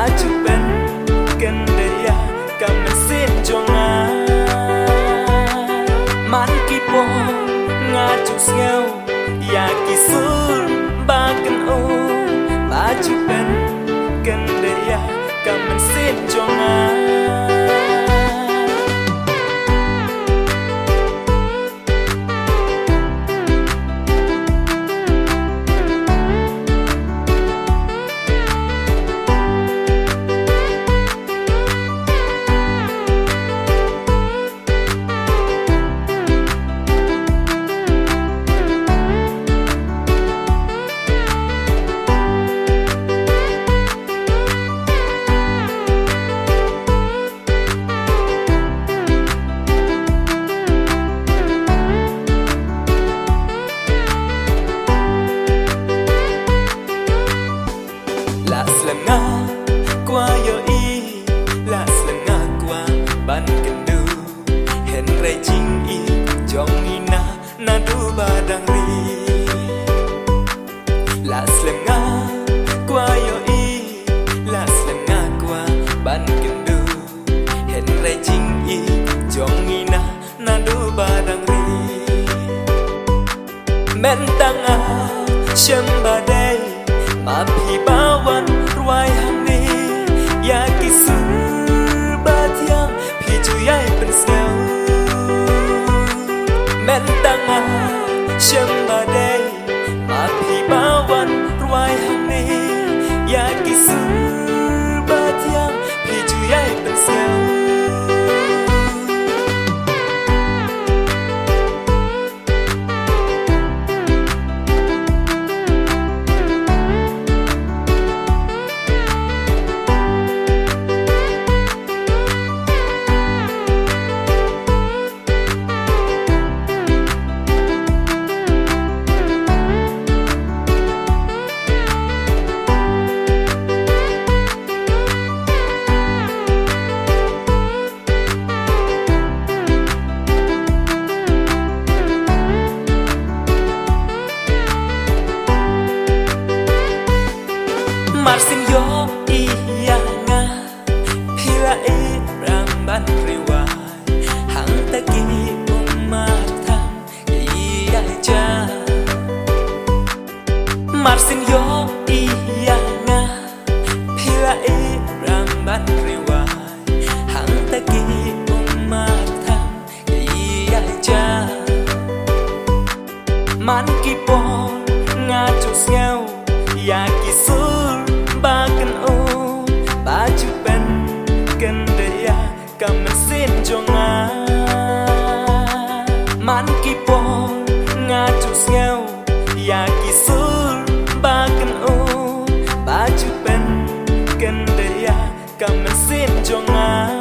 baju ben kendaya kamen sin jonga man kipo ngaju ngeu ya kisul bakan o baju ben kendaya kamen sin jonga qua yo y là selanga qua ban kendu hen rai ching y jong ina na du badang ri la selanga qua yo y la selanga qua ban kendu hen rai ching y jong ina na du badang ri men tang a shem ba day ma phi ba wan ruai ham ni ya kisur batiang piju yai pensel mentanga shambadai ma phi bawan ruai hamni ya kisur batiang piju yai pensel Marsin yo iya nga pila e ramban riwa hang taki umatang iya ja Marsin yo iya nga pila e ramban riwa hang taki umatang iya ja man kipon ngajus ngau ya kisul bakan o baju ben kendaya kamen sin jonga man kipo ngajus ngeu ya kisul bakan o baju ben kendaya kamen sin jonga